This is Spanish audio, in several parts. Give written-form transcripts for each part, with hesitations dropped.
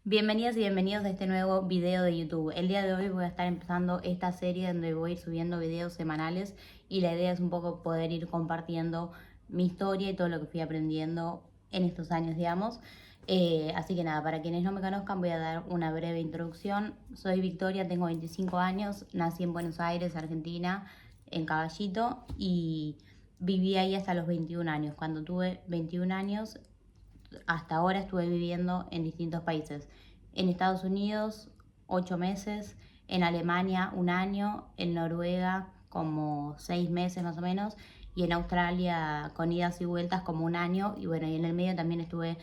Bienvenidas y bienvenidos a este nuevo video de YouTube. El día de hoy voy a estar empezando esta serie donde voy a ir subiendo videos semanales y la idea es un poco poder ir compartiendo mi historia y todo lo que fui aprendiendo en estos años, digamos. Así que nada, para quienes no me conozcan voy a dar una breve introducción. Soy Victoria, tengo 25 años, nací en Buenos Aires, Argentina, en Caballito y viví ahí hasta los 21 años. Cuando tuve 21 años hasta ahora estuve viviendo en distintos países. En Estados Unidos, 8 meses, en Alemania, 1 año, en Noruega, como 6 meses más o menos, y en Australia, con idas y vueltas, como 1 año, y bueno, y en el medio también estuve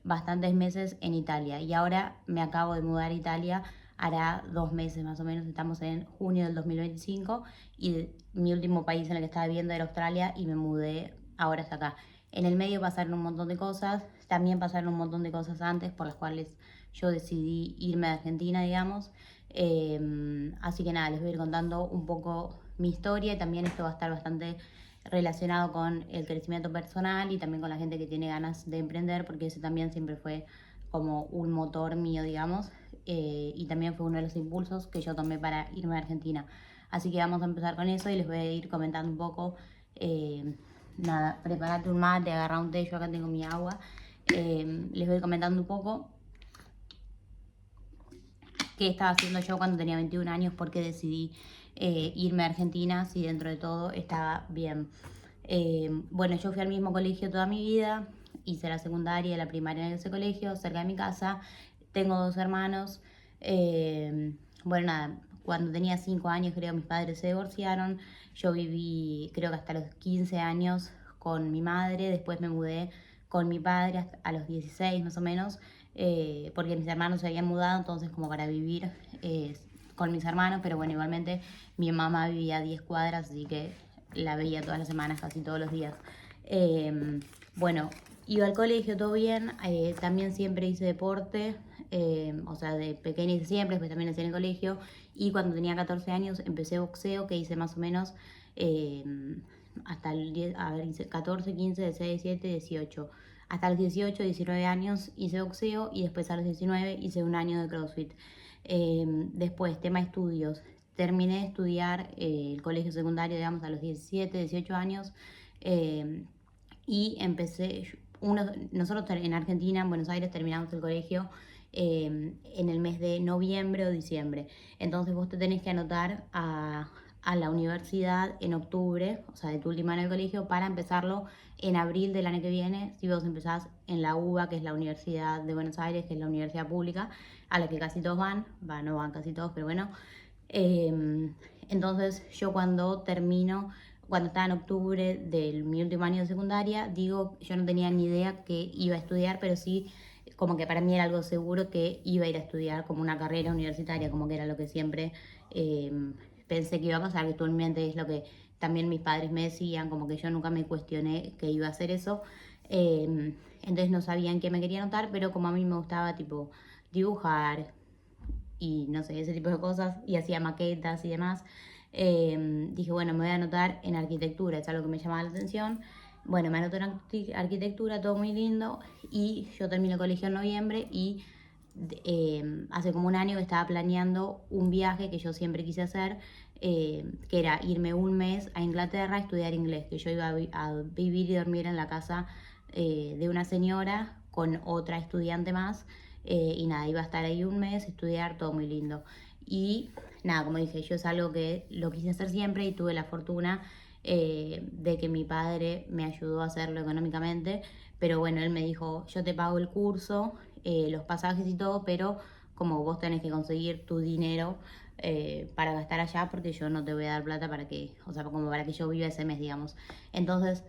bastantes meses en Italia. Y ahora me acabo de mudar a Italia, hará 2 meses más o menos, estamos en junio del 2025, y mi último país en el que estaba viviendo era Australia, y me mudé ahora hasta acá. En el medio pasaron un montón de cosas, también pasaron un montón de cosas antes por las cuales yo decidí irme de Argentina, digamos. Así que nada, les voy a ir contando un poco mi historia y también esto va a estar bastante relacionado con el crecimiento personal y también con la gente que tiene ganas de emprender, porque ese también siempre fue como un motor mío, digamos, y también fue uno de los impulsos que yo tomé para irme a Argentina. Así que vamos a empezar con eso y les voy a ir comentando un poco. Nada, preparate un mate, agarra un té, yo acá tengo mi agua. Les voy comentando un poco qué estaba haciendo yo cuando tenía 21 años, por qué decidí irme a Argentina, si dentro de todo estaba bien. Bueno, yo fui al mismo colegio toda mi vida, hice la secundaria y la primaria en ese colegio, cerca de mi casa. Tengo 2 hermanos. Bueno, nada, cuando tenía 5 años creo mis padres se divorciaron. Yo viví creo que hasta los 15 años con mi madre, después me mudé con mi padre hasta a los 16 más o menos, porque mis hermanos se habían mudado, entonces como para vivir con mis hermanos, pero bueno, igualmente mi mamá vivía a 10 cuadras, así que la veía todas las semanas, casi todos los días. Bueno, iba al colegio, todo bien, también siempre hice deporte, o sea, de pequeña hice siempre, después también hacía en el colegio, y cuando tenía 14 años empecé boxeo, que hice más o menos eh, hasta el 10, a ver, hice 14, 15, 16, 17, 18. Hasta los 18, 19 años hice boxeo y después a los 19 hice 1 año de CrossFit. Después, tema estudios. Terminé de estudiar el colegio secundario, digamos, a los 17, 18 años. eh, y empecé, nosotros en Argentina, en Buenos Aires, terminamos el colegio en el mes de noviembre o diciembre. Entonces vos te tenés que anotar a la universidad en octubre, o sea, de tu última año del colegio, para empezarlo en abril del año que viene, si vos empezás en la UBA, que es la Universidad de Buenos Aires, que es la universidad pública, a la que casi todos van, no van casi todos, pero bueno. Entonces yo cuando estaba en octubre de mi último año de secundaria, digo, yo no tenía ni idea que iba a estudiar, pero sí como que para mí era algo seguro que iba a ir a estudiar como una carrera universitaria, como que era lo que siempre eh, pensé que iba a pasar, que actualmente es lo que también mis padres me decían, como que yo nunca me cuestioné que iba a hacer eso. Entonces no sabían qué me quería anotar, pero como a mí me gustaba tipo dibujar, y no sé, ese tipo de cosas, y hacía maquetas y demás. Dije, bueno, me voy a anotar en arquitectura, es algo que me llamaba la atención. Bueno, me anoté en arquitectura, todo muy lindo, y yo terminé el colegio en noviembre y hace como 1 año que estaba planeando un viaje que yo siempre quise hacer, que era irme un mes a Inglaterra a estudiar inglés, que yo iba a vivir y dormir en la casa de una señora con otra estudiante más, y nada, iba a estar ahí un mes, estudiar, todo muy lindo. Y nada, como dije, yo es algo que lo quise hacer siempre y tuve la fortuna de que mi padre me ayudó a hacerlo económicamente, pero bueno, él me dijo, yo te pago el curso, los pasajes y todo, pero como vos tenés que conseguir tu dinero para gastar allá, porque yo no te voy a dar plata para que, o sea, como para que yo viva ese mes, digamos. Entonces,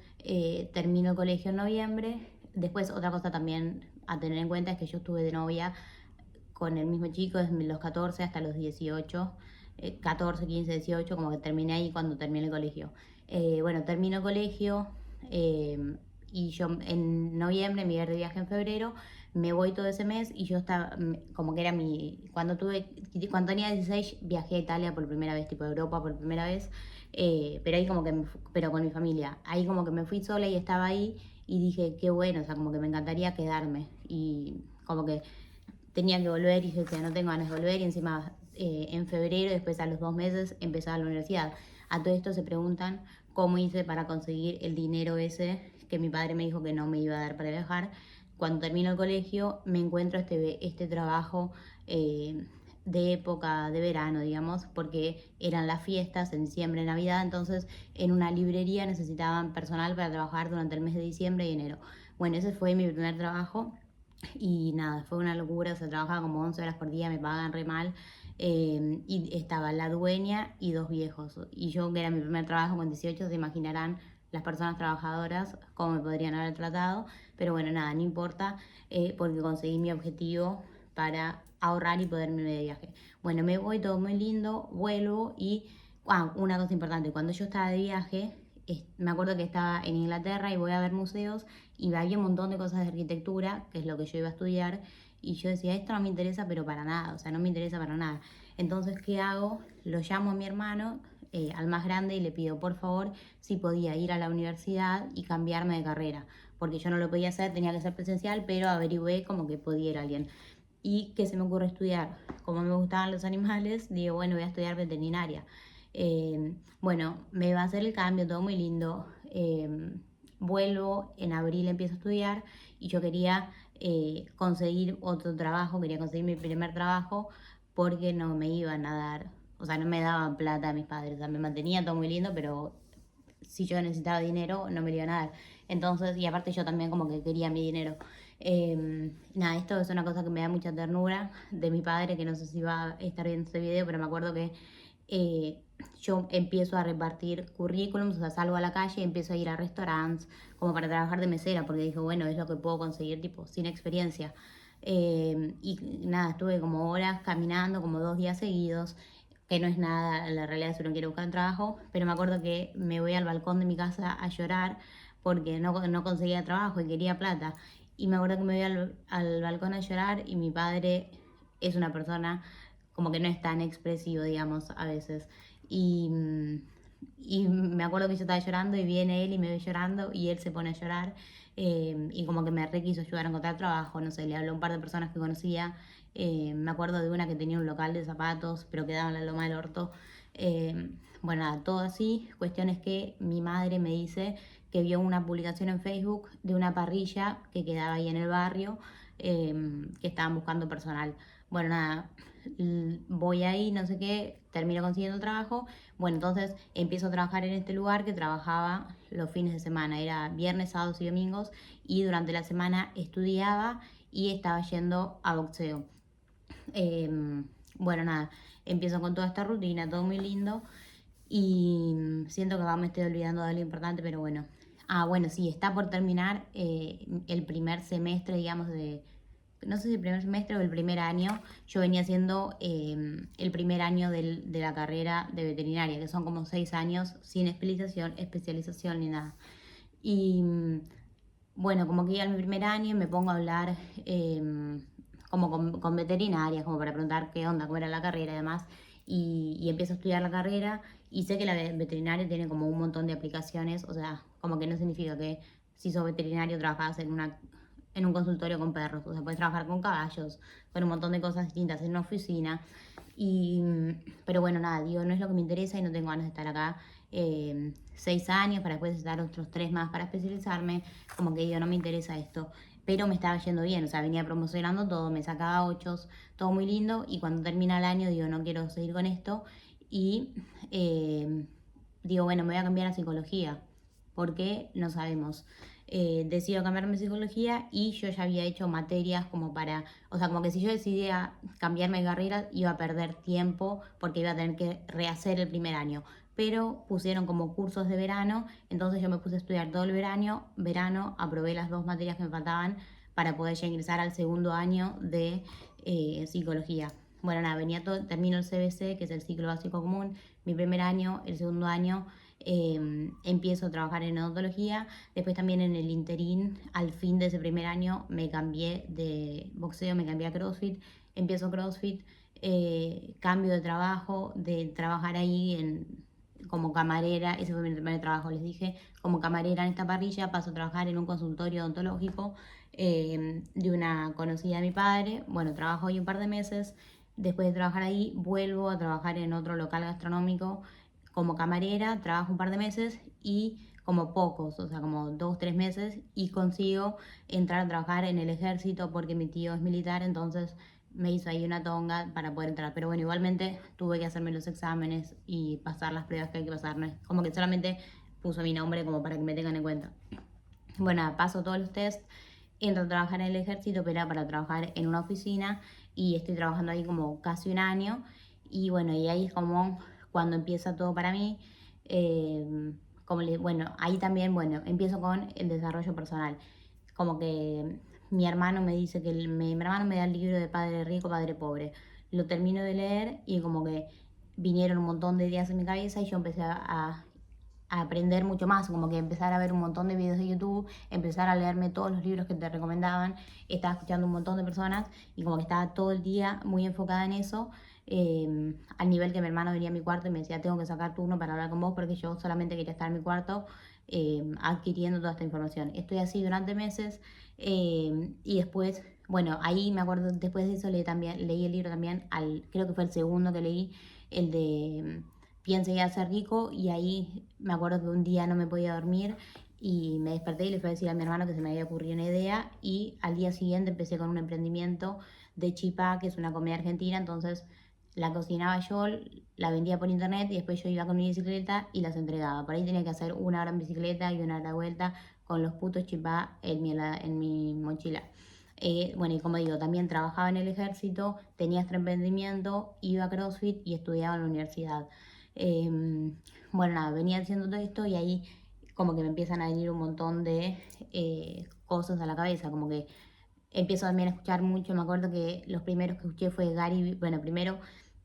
termino el colegio en noviembre. Después, otra cosa también a tener en cuenta es que yo estuve de novia con el mismo chico desde los 14 hasta los 18, 14, 15, 18, como que terminé ahí cuando terminé el colegio. Bueno, termino el colegio eh, y yo en noviembre me iba de viaje en febrero, me voy todo ese mes y yo estaba, como que era cuando tenía 16 viajé a Italia por primera vez, tipo a Europa por primera vez, pero ahí como que, pero con mi familia, ahí como que me fui sola y estaba ahí y dije, qué bueno, o sea, como que me encantaría quedarme y como que tenía que volver y yo decía, no tengo ganas de volver y encima en febrero, después a los 2 meses, empezaba la universidad. A todo esto se preguntan cómo hice para conseguir el dinero ese que mi padre me dijo que no me iba a dar para viajar. Cuando termino el colegio me encuentro este trabajo de época de verano, digamos, porque eran las fiestas en diciembre, Navidad, entonces en una librería necesitaban personal para trabajar durante el mes de diciembre y enero. Bueno, ese fue mi primer trabajo y nada, fue una locura, se trabajaba como 11 horas por día, me pagaban re mal. Y estaba la dueña y 2 viejos. Y yo, que era mi primer trabajo con 18, se imaginarán las personas trabajadoras cómo me podrían haber tratado. Pero bueno, nada, no importa, porque conseguí mi objetivo para ahorrar y poder irme de viaje. Bueno, me voy, todo muy lindo, vuelvo y... una cosa importante, cuando yo estaba de viaje, me acuerdo que estaba en Inglaterra y voy a ver museos y había un montón de cosas de arquitectura, que es lo que yo iba a estudiar, y yo decía, esto no me interesa, pero para nada, o sea, no me interesa para nada. Entonces, ¿qué hago? Lo llamo a mi hermano, al más grande, y le pido, por favor, si podía ir a la universidad y cambiarme de carrera, porque yo no lo podía hacer, tenía que ser presencial, pero averigüé como que podía ir alguien. ¿Y qué se me ocurre estudiar? Como me gustaban los animales, digo, bueno, voy a estudiar veterinaria. Bueno, me va a hacer el cambio, todo muy lindo. Vuelvo, en abril empiezo a estudiar y yo quería conseguir otro trabajo, quería conseguir mi primer trabajo porque no me iban a dar, o sea, no me daban plata a mis padres, o sea, me mantenía todo muy lindo, pero si yo necesitaba dinero no me lo iban a dar. Entonces, y aparte yo también como que quería mi dinero. Nada, esto es una cosa que me da mucha ternura de mi padre, que no sé si va a estar viendo este video, pero me acuerdo que eh, yo empiezo a repartir currículums, o sea, salgo a la calle y empiezo a ir a restaurantes como para trabajar de mesera, porque dije, bueno, es lo que puedo conseguir, tipo, sin experiencia. Y nada, estuve como horas caminando, como 2 días seguidos, que no es nada, la realidad si uno quiere buscar un trabajo, pero me acuerdo que me voy al balcón de mi casa a llorar porque no conseguía trabajo y quería plata. Y me acuerdo que me voy al balcón a llorar y mi padre es una persona como que no es tan expresivo, digamos, a veces. Y, y me acuerdo que yo estaba llorando y viene él y me ve llorando y él se pone a llorar y como que me re quiso ayudar a encontrar trabajo, no sé, le habló a un par de personas que conocía. Me acuerdo de una que tenía un local de zapatos, pero quedaba en la Loma del Orto. Eh, bueno, nada, todo así. Cuestión es que mi madre me dice que vio una publicación en Facebook de una parrilla que quedaba ahí en el barrio, que estaban buscando personal. Bueno, nada, voy ahí, no sé qué, termino consiguiendo trabajo. Bueno, entonces empiezo a trabajar en este lugar que trabajaba los fines de semana, era viernes, sábados y domingos, y durante la semana estudiaba y estaba yendo a boxeo. Bueno, nada, empiezo con toda esta rutina, todo muy lindo, y siento que me estoy olvidando de algo importante, pero bueno. Bueno, sí, está por terminar el primer semestre, digamos, no sé si el primer semestre o el primer año. Yo venía haciendo el primer año de la carrera de veterinaria, que son como 6 años sin especialización ni nada. Y bueno, como que ya en mi primer año me pongo a hablar como con veterinarias, como para preguntar qué onda, cómo era la carrera y demás. Y empiezo a estudiar la carrera y sé que la veterinaria tiene como un montón de aplicaciones, o sea, como que no significa que si sos veterinario trabajas en un consultorio con perros, o sea, puedes trabajar con caballos, con un montón de cosas distintas en una oficina. Y, pero bueno, nada, digo, no es lo que me interesa y no tengo ganas de estar acá 6 años para después estar otros 3 más para especializarme. Como que digo, no me interesa esto. Pero me estaba yendo bien, o sea, venía promocionando todo, me sacaba 8, todo muy lindo. Y cuando termina el año, digo, no quiero seguir con esto. Y digo, bueno, me voy a cambiar a psicología. ¿Por qué? No sabemos. Decido cambiarme a psicología y yo ya había hecho materias como para, o sea, como que si yo decidía cambiarme de carrera iba a perder tiempo porque iba a tener que rehacer el primer año. Pero pusieron como cursos de verano, entonces yo me puse a estudiar todo el verano aprobé las 2 materias que me faltaban para poder ya ingresar al segundo año de psicología. Bueno, nada, termino el CBC, que es el ciclo básico común, mi primer año, el segundo año empiezo a trabajar en odontología. Después también en el interín, al fin de ese primer año, me cambié de boxeo, me cambié a CrossFit, empiezo CrossFit, cambio de trabajo, de trabajar ahí como camarera, ese fue mi primer trabajo, les dije, como camarera en esta parrilla, paso a trabajar en un consultorio odontológico, de una conocida de mi padre. Bueno, trabajo ahí un par de meses. Después de trabajar ahí, vuelvo a trabajar en otro local gastronómico como camarera, trabajo un par de meses y como pocos, o sea, como 2, 3 meses, y consigo entrar a trabajar en el ejército porque mi tío es militar, entonces me hizo ahí una tonga para poder entrar. Pero bueno, igualmente tuve que hacerme los exámenes y pasar las pruebas que hay que pasar. ¿No? Como que solamente puso mi nombre como para que me tengan en cuenta. Bueno, paso todos los test, entro a trabajar en el ejército, pero era para trabajar en una oficina y estoy trabajando ahí como casi un año. Y bueno, y ahí es como cuando empieza todo para mí. Bueno, ahí también, bueno, empiezo con el desarrollo personal. Como que mi hermano me dice que mi hermano me da el libro de Padre Rico, Padre Pobre. Lo termino de leer y como que vinieron un montón de ideas en mi cabeza y yo empecé a aprender mucho más, como que empezar a ver un montón de videos de YouTube, empezar a leerme todos los libros que te recomendaban, estaba escuchando un montón de personas y como que estaba todo el día muy enfocada en eso, al nivel que mi hermano venía a mi cuarto y me decía, tengo que sacar turno para hablar con vos porque yo solamente quería estar en mi cuarto adquiriendo toda esta información. Estoy así durante meses y después, bueno, ahí me acuerdo, después de eso leí el libro también, creo que fue el segundo que leí, el de Piense y hacer rico, y ahí me acuerdo que un día no me podía dormir y me desperté y le fui a decir a mi hermano que se me había ocurrido una idea y al día siguiente empecé con un emprendimiento de chipá, que es una comida argentina, entonces la cocinaba yo, la vendía por internet y después yo iba con mi bicicleta y las entregaba. Por ahí tenía que hacer 1 hora en bicicleta y 1 hora de vuelta con los putos chipá en mi mochila. Bueno, y como digo, también trabajaba en el ejército, tenía este emprendimiento, iba a CrossFit y estudiaba en la universidad. Eh, bueno, nada, venía haciendo todo esto y ahí como que me empiezan a venir un montón de cosas a la cabeza, como que empiezo también a escuchar mucho. Me acuerdo que los primeros que escuché fue Gary, bueno, primero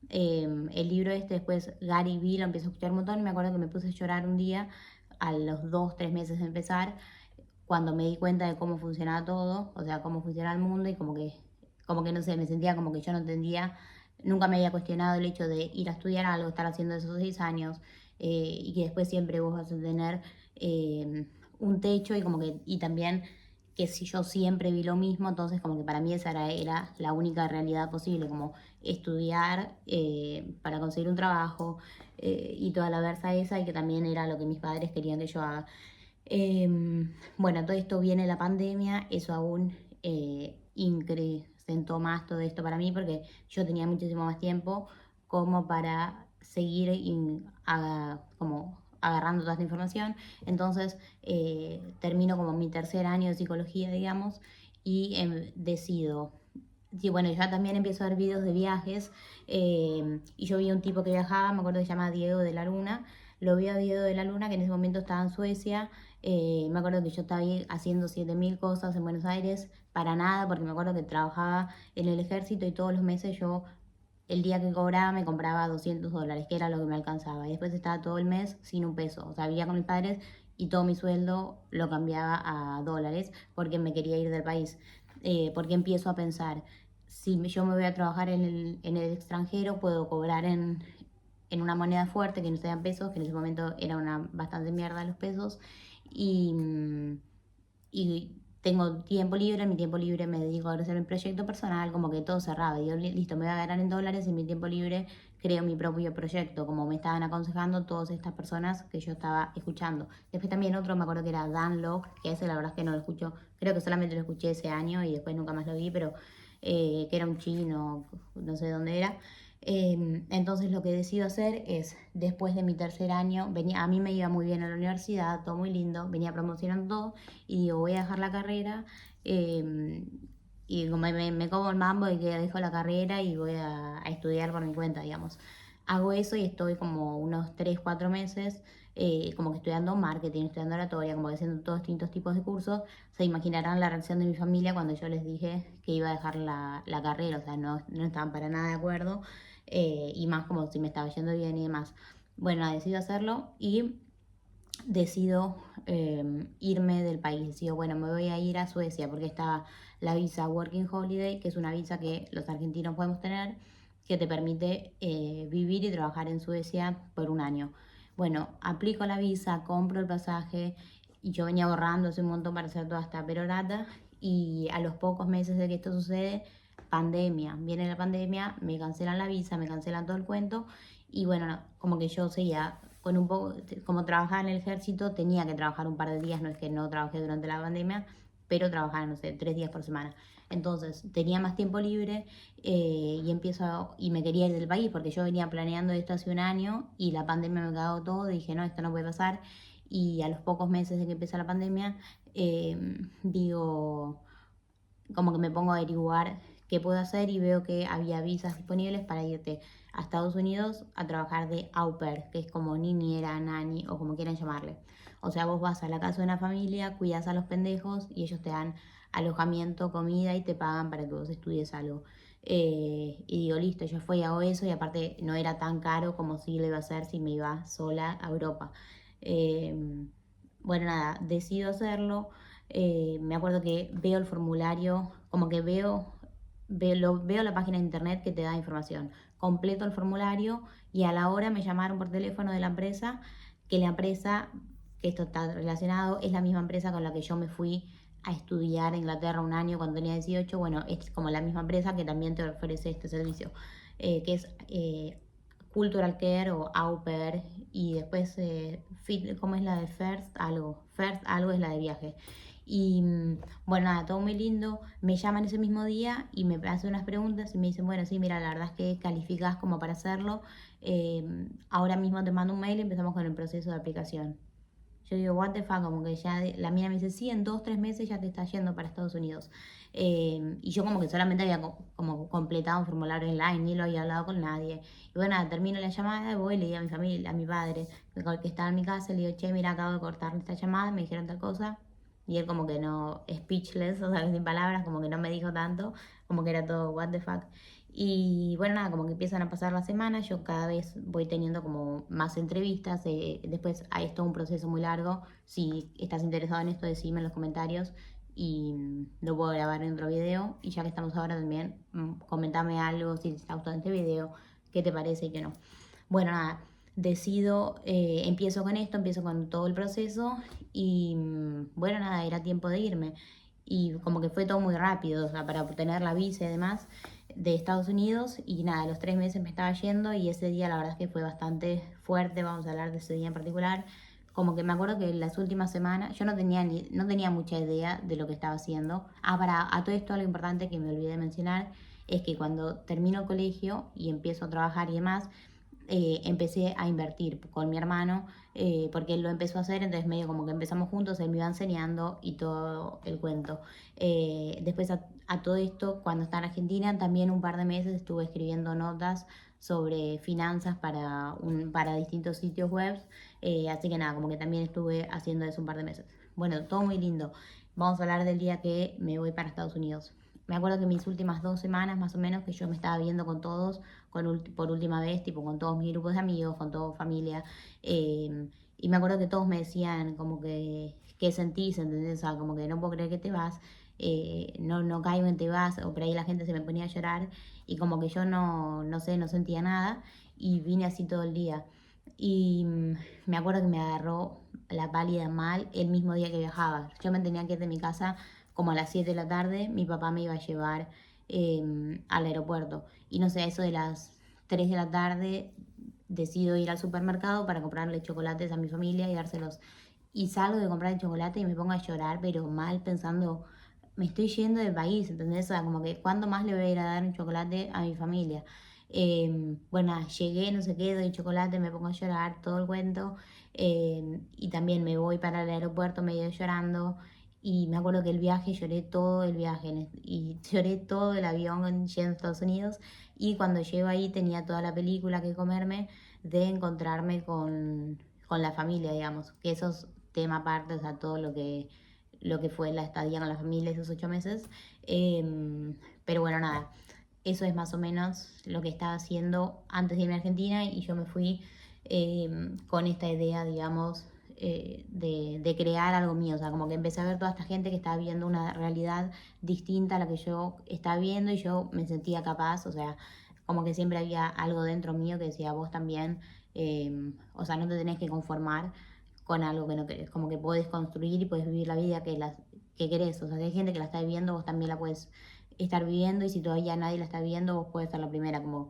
el libro este, después Gary Vee, lo empiezo a escuchar un montón y me acuerdo que me puse a llorar un día a los 2, 3 meses de empezar, cuando me di cuenta de cómo funcionaba todo, o sea, cómo funciona el mundo y como que no sé, me sentía como que yo no entendía, nunca me había cuestionado el hecho de ir a estudiar algo, estar haciendo esos 6 años y que después siempre vos vas a tener un techo y como que, y también que si yo siempre vi lo mismo, entonces como que para mí esa era la única realidad posible, como estudiar para conseguir un trabajo y toda la versa esa, y que también era lo que mis padres querían que yo haga. Bueno, todo esto viene la pandemia, eso aún incrementó más todo esto para mí porque yo tenía muchísimo más tiempo como para seguir como agarrando toda esta información. Entonces termino como mi tercer año de psicología, digamos, y decido. Sí, bueno, ya también empiezo a ver videos de viajes y yo vi un tipo que viajaba, me acuerdo que se llama Diego de la Luna, lo vi a Diego de la Luna que en ese momento estaba en Suecia. Me acuerdo que yo estaba ahí haciendo 7000 cosas en Buenos Aires para nada, porque me acuerdo que trabajaba en el ejército y todos los meses yo, el día que cobraba, me compraba $200, que era lo que me alcanzaba. Y después estaba todo el mes sin un peso. O sea, vivía con mis padres y todo mi sueldo lo cambiaba a dólares porque me quería ir del país. Porque empiezo a pensar, si yo me voy a trabajar en el extranjero, puedo cobrar en una moneda fuerte que no sean pesos, que en ese momento era una bastante mierda los pesos, y, y tengo tiempo libre, en mi tiempo libre me dedico a hacer mi proyecto personal, como que todo cerrado. Y yo, listo, me voy a ganar en dólares y en mi tiempo libre creo mi propio proyecto, como me estaban aconsejando todas estas personas que yo estaba escuchando. Después también otro, me acuerdo que era Dan Lok, que ese la verdad es que no lo escucho, creo que solamente lo escuché ese año y después nunca más lo vi, pero que era un chino, no sé dónde era. Entonces lo que decido hacer es, después de mi tercer año, a mí me iba muy bien en la universidad, todo muy lindo, venía promocionando todo, y digo, voy a dejar la carrera y como me como el mambo y que dejo la carrera y voy a estudiar por mi cuenta, digamos. Hago eso y estoy como unos 3, 4 meses como que estudiando marketing, estudiando oratoria, como que haciendo todos distintos tipos de cursos. Se imaginarán la reacción de mi familia cuando yo les dije que iba a dejar la carrera, o sea, no estaban para nada de acuerdo y más como si me estaba yendo bien y demás. Bueno, decido hacerlo y decido irme del país. Decido, bueno, me voy a ir a Suecia porque está la visa Working Holiday, que es una visa que los argentinos podemos tener, que te permite vivir y trabajar en Suecia por un año. Bueno, aplico la visa, compro el pasaje y yo venía ahorrando hace un montón para hacer toda esta perorata y a los pocos meses de que esto sucede, pandemia, viene la pandemia, me cancelan la visa, me cancelan todo el cuento y bueno, no, como que yo seguía con un poco, como trabajaba en el ejército, tenía que trabajar un par de días, no es que no trabajé durante la pandemia, pero trabajaba, no sé, 3 días por semana. Entonces tenía más tiempo libre y me quería ir del país porque yo venía planeando esto hace un año y la pandemia me cagó todo, dije no, esto no puede pasar y a los pocos meses de que empieza la pandemia digo, como que me pongo a averiguar qué puedo hacer y veo que había visas disponibles para irte a Estados Unidos a trabajar de au pair, que es como niñera, nani o como quieran llamarle. O sea, vos vas a la casa de una familia, cuidas a los pendejos y ellos te dan alojamiento, comida y te pagan para que vos estudies algo. Y digo, listo, yo fui, hago eso y aparte no era tan caro como si lo iba a hacer si me iba sola a Europa. Eh, bueno, nada, decido hacerlo. Me acuerdo que veo el formulario, como que veo la página de internet que te da información. Completo el formulario y a la hora me llamaron por teléfono de la empresa, que la empresa, que esto está relacionado, es la misma empresa con la que yo me fui a estudiar a Inglaterra un año cuando tenía 18. Bueno, es como la misma empresa que también te ofrece este servicio, que es Cultural Care o Au Pair y después, ¿cómo es la de First algo es la de viaje. Y bueno, nada, todo muy lindo. Me llaman ese mismo día y me hacen unas preguntas y me dicen, bueno, sí, mira, la verdad es que calificás como para hacerlo. Ahora mismo te mando un mail y empezamos con el proceso de aplicación. Yo digo, what the fuck, como que ya la mina me dice, sí, en 2, 3 meses ya te estás yendo para Estados Unidos. Y yo como que solamente había como completado un formulario online, ni lo había hablado con nadie. Y bueno, nada, termino la llamada y voy, le digo a mi familia, a mi padre, que estaba en mi casa, le digo, che, mira, acabo de cortar esta llamada, me dijeron tal cosa. Y él como que no, speechless, o sea, sin palabras, como que no me dijo tanto, como que era todo, what the fuck. Y bueno, nada, como que empiezan a pasar las semanas, yo cada vez voy teniendo como más entrevistas, después hay todo un proceso muy largo, si estás interesado en esto decime en los comentarios y lo puedo grabar en otro video y ya que estamos ahora también, comentame algo si te está gustando este video, qué te parece y qué no. Bueno, nada, decido, empiezo con esto, empiezo con todo el proceso y bueno, nada, era tiempo de irme y como que fue todo muy rápido, o sea, para obtener la visa y demás de Estados Unidos y nada, a los 3 meses me estaba yendo y ese día la verdad es que fue bastante fuerte, vamos a hablar de ese día en particular. Como que me acuerdo que en las últimas semanas yo no tenía mucha idea de lo que estaba haciendo. A todo esto lo importante que me olvidé de mencionar es que cuando termino el colegio y empiezo a trabajar y demás, empecé a invertir con mi hermano porque él lo empezó a hacer, entonces medio como que empezamos juntos, él me iba enseñando y todo el cuento. Después a todo esto, cuando estaba en Argentina, también un par de meses estuve escribiendo notas sobre finanzas para distintos sitios web, así que nada, como que también estuve haciendo eso un par de meses. Bueno, todo muy lindo. Vamos a hablar del día que me voy para Estados Unidos. Me acuerdo que mis últimas 2 semanas más o menos que yo me estaba viendo con todos, por última vez, tipo con todos mis grupos de amigos, con toda familia, y me acuerdo que todos me decían como que, ¿qué sentís? ¿Entendés? O sea, como que no puedo creer que te vas, no caigo en te vas, o por ahí la gente se me ponía a llorar, y como que yo no sé, no sentía nada, y vine así todo el día. Y me acuerdo que me agarró la pálida mal el mismo día que viajaba. Yo me tenía que ir de mi casa como a las 7 de la tarde, mi papá me iba a llevar al aeropuerto. Y no sé, eso de las 3 de la tarde decido ir al supermercado para comprarle chocolates a mi familia y dárselos. Y salgo de comprar el chocolate y me pongo a llorar, pero mal pensando, me estoy yendo del país, ¿entendés? O sea, como que ¿cuándo más le voy a ir a dar un chocolate a mi familia? Bueno, llegué, no sé qué, doy chocolate, me pongo a llorar, todo el cuento. Y también me voy para el aeropuerto medio llorando. Y me acuerdo que el viaje, lloré todo el viaje y lloré todo el avión yendo a Estados Unidos. Y cuando llego ahí tenía toda la película que comerme de encontrarme con la familia, digamos, que eso es tema aparte, o sea, todo lo que fue la estadía con la familia esos 8 meses. Pero bueno, nada, eso es más o menos lo que estaba haciendo antes de irme a Argentina y yo me fui con esta idea, digamos, de crear algo mío, o sea, como que empecé a ver toda esta gente que estaba viendo una realidad distinta a la que yo estaba viendo y yo me sentía capaz, o sea, como que siempre había algo dentro mío que decía, vos también, o sea, no te tenés que conformar con algo que no querés, como que podés construir y podés vivir la vida que querés. O sea, si hay gente que la está viviendo, vos también la puedes estar viviendo, y si todavía nadie la está viviendo, vos puedes ser la primera. Como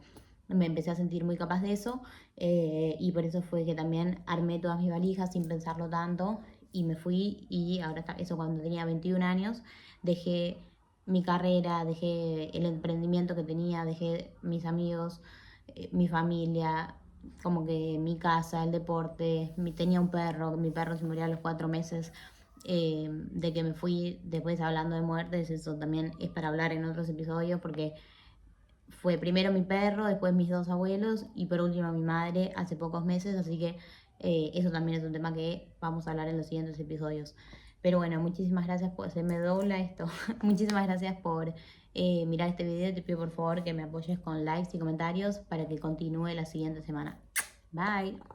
me empecé a sentir muy capaz de eso, y por eso fue que también armé todas mis valijas sin pensarlo tanto y me fui. Y ahora está, eso cuando tenía 21 años, dejé mi carrera, dejé el emprendimiento que tenía, dejé mis amigos, mi familia, como que mi casa, el deporte. Tenía un perro, mi perro se murió a los 4 meses de que me fui. Después, hablando de muertes, eso también es para hablar en otros episodios, porque fue primero mi perro, después mis dos abuelos y por último mi madre hace pocos meses, así que eso también es un tema que vamos a hablar en los siguientes episodios. Pero bueno, muchísimas gracias por... Se me dobla esto. Muchísimas gracias por mirar este video. Te pido por favor que me apoyes con likes y comentarios para que continúe la siguiente semana. Bye.